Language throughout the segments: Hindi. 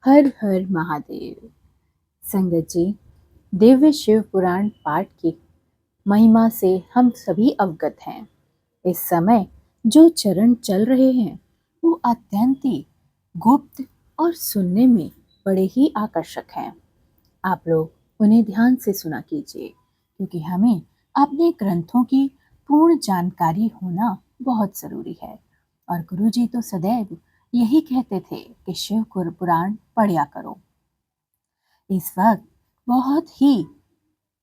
हर हर महादेव। संगत जी, दिव्य शिव पुराण पाठ की महिमा से हम सभी अवगत हैं। इस समय जो चरण चल रहे हैं वो अत्यंत ही गुप्त और सुनने में बड़े ही आकर्षक हैं। आप लोग उन्हें ध्यान से सुना कीजिए, क्योंकि हमें अपने ग्रंथों की पूर्ण जानकारी होना बहुत जरूरी है। और गुरुजी तो सदैव यही कहते थे कि शिव पुराण पढ़ा करो। इस वक्त बहुत ही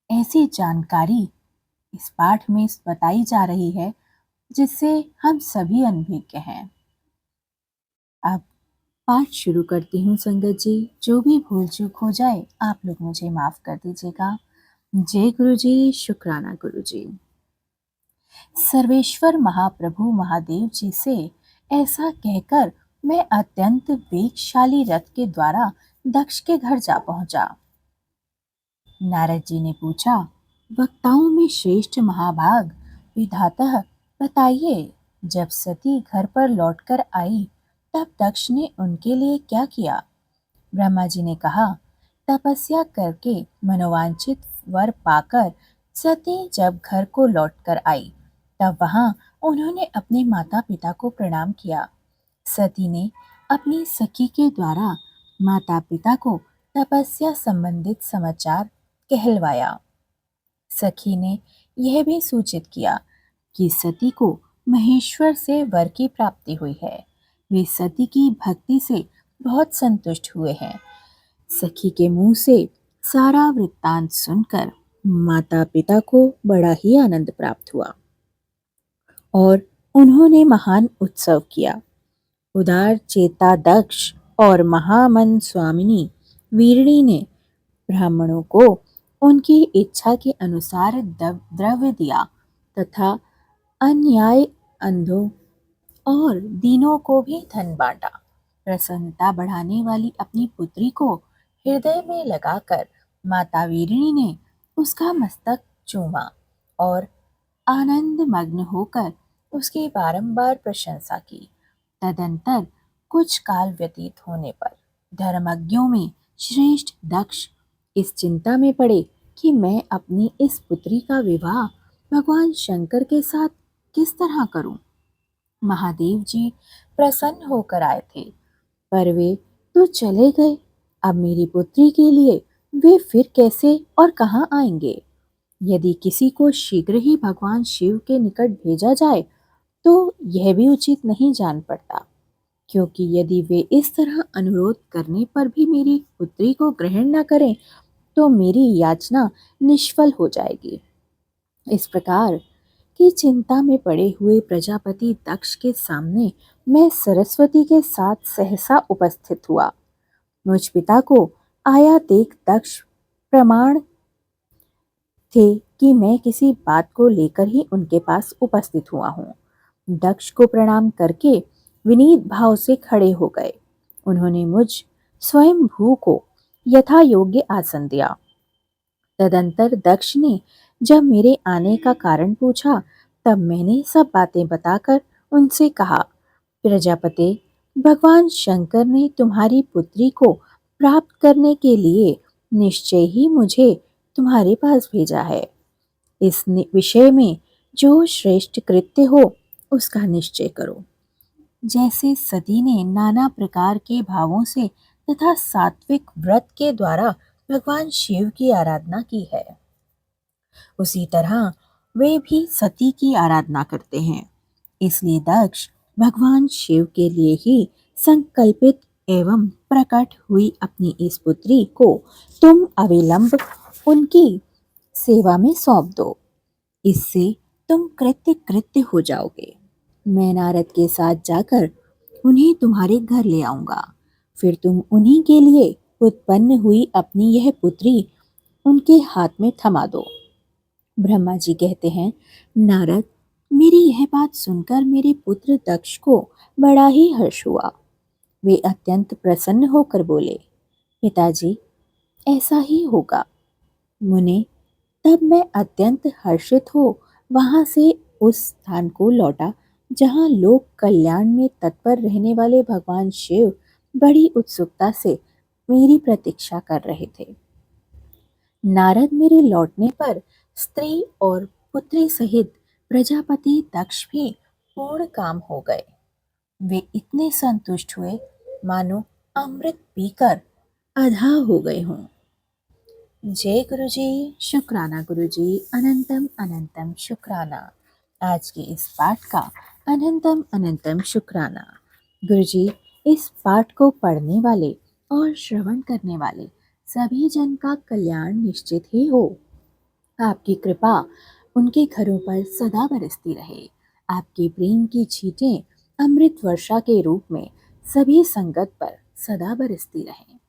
ऐसी जानकारी इस पाठ में बताई जा रही है जिससे हम सभी अनभिज्ञ हैं। अब पाठ शुरू करती हूँ संगत जी। जो भी भूल चूक हो जाए आप लोग मुझे माफ कर दीजिएगा। जय गुरु जी, शुक्राना गुरु जी। सर्वेश्वर महाप्रभु महादेव जी से ऐसा कहकर मैं अत्यंत वेगशाली रथ के द्वारा दक्ष के घर जा पहुंचा। नारद जी ने पूछा, वक्ताओं में श्रेष्ठ महाभाग विधाता बताइए, जब सती घर पर लौटकर आई तब दक्ष ने उनके लिए क्या किया? ब्रह्मा जी ने कहा, तपस्या करके मनोवांछित वर पाकर सती जब घर को लौटकर आई तब वहां उन्होंने अपने माता पिता को प्रणाम किया। सती ने अपनी सखी के द्वारा माता पिता को तपस्या संबंधित समाचार कहलवाया। सखी ने यह भी सूचित किया कि सती को महेश्वर से वर की प्राप्ति हुई है। वे सती की भक्ति से बहुत संतुष्ट हुए हैं। सखी के मुंह से सारा वृत्तांत सुनकर माता पिता को बड़ा ही आनंद प्राप्त हुआ और उन्होंने महान उत्सव किया। उदार चेता दक्ष और महामन स्वामिनी वीरणी ने ब्राह्मणों को उनकी इच्छा के अनुसार द्रव्य दिया तथा अन्याय अंधों और दीनों को भी धन बांटा। प्रसन्नता बढ़ाने वाली अपनी पुत्री को हृदय में लगाकर माता वीरणी ने उसका मस्तक चूमा और आनंद मग्न होकर उसकी बारंबार प्रशंसा की। तदंतर कुछ काल व्यतीत होने पर धर्मज्ञों में श्रेष्ठ दक्ष इस चिंता में पड़े कि मैं अपनी इस पुत्री का विवाह भगवान शंकर के साथ किस तरह करूं। महादेव जी प्रसन्न होकर आए थे, पर वे तो चले गए। अब मेरी पुत्री के लिए वे फिर कैसे और कहाँ आएंगे? यदि किसी को शीघ्र ही भगवान शिव के निकट भेजा जाए तो यह भी उचित नहीं जान पड़ता, क्योंकि यदि वे इस तरह अनुरोध करने पर भी मेरी पुत्री को ग्रहण न करें तो मेरी याचना निष्फल हो जाएगी। इस प्रकार की चिंता में पड़े हुए प्रजापति दक्ष के सामने मैं सरस्वती के साथ सहसा उपस्थित हुआ। मुझ पिता को आया देख दक्ष प्रमाण थे कि मैं किसी बात को लेकर ही उनके पास उपस्थित हुआ हूँ। दक्ष को प्रणाम करके विनीत भाव से खड़े हो गए। उन्होंने मुझ स्वयं भू को यथा योग्य आसन दिया। तदंतर दक्ष ने जब मेरे आने का कारण पूछा तब मैंने सब बातें बताकर उनसे कहा, प्रजापते, भगवान शंकर ने तुम्हारी पुत्री को प्राप्त करने के लिए निश्चय ही मुझे तुम्हारे पास भेजा है। इस विषय में जो श्रेष्ठ कृत्य हो उसका निश्चय करो। जैसे सती ने नाना प्रकार के भावों से तथा सात्विक व्रत के द्वारा भगवान शिव की आराधना की है, उसी तरह वे भी सती की आराधना करते हैं। इसलिए दक्ष भगवान शिव के लिए ही संकल्पित एवं प्रकट हुई अपनी इस पुत्री को तुम अविलंब उनकी सेवा में सौंप दो। इससे तुम कृत्य कृत्य हो जाओगे। मैं नारद के साथ जाकर उन्हें तुम्हारे घर ले आऊंगा। फिर तुम उन्हीं के लिए उत्पन्न हुई अपनी यह पुत्री उनके हाथ में थमा दो। ब्रह्मा जी कहते हैं, नारद, मेरी यह बात सुनकर मेरे पुत्र दक्ष को बड़ा ही हर्ष हुआ। वे अत्यंत प्रसन्न होकर बोले, पिताजी, ऐसा ही होगा। मुने, तब मैं अत्यंत हर्षित हो वहां से उस स्थान को लौटा जहां लोक कल्याण में तत्पर रहने वाले भगवान शिव बड़ी उत्सुकता से मेरी प्रतीक्षा कर रहे थे। नारद मेरे लौटने पर स्त्री और पुत्री सहित प्रजापति दक्ष भी पूर्ण काम हो गए। वे इतने संतुष्ट हुए मानो अमृत पीकर अधा हो गए हों। जय गुरु जी। शुक्राना गुरु जी। अनंतम अनंतम शुक्राना। आज के इस पाठ का अनंतम अनंतम शुक्राना। गुरु जी, इस पाठ को पढ़ने वाले और श्रवण करने वाले सभी जन का कल्याण निश्चित ही हो। आपकी कृपा उनके घरों पर सदा बरसती रहे। आपके प्रेम की छींटें अमृत वर्षा के रूप में सभी संगत पर सदा बरसती रहें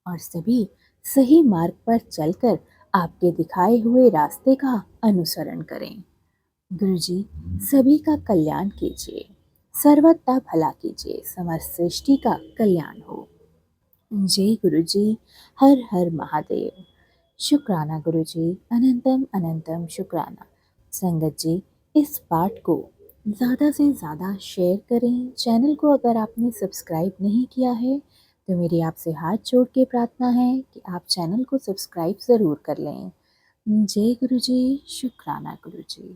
और सभी सही मार्ग पर चलकर आपके दिखाए हुए रास्ते का अनुसरण करें। गुरु जी, सभी का कल्याण कीजिए, सर्वथा भला कीजिए, समस्त सृष्टि का कल्याण हो। जय गुरु जी। हर हर महादेव। शुक्राना गुरु जी। अनंतम अनंतम शुक्राना। संगत जी, इस पाठ को ज़्यादा से ज़्यादा शेयर करें। चैनल को अगर आपने सब्सक्राइब नहीं किया है तो मेरी आपसे हाथ जोड़ के प्रार्थना है कि आप चैनल को सब्सक्राइब ज़रूर कर लें। जय गुरु जी। शुक्राना गुरु जी।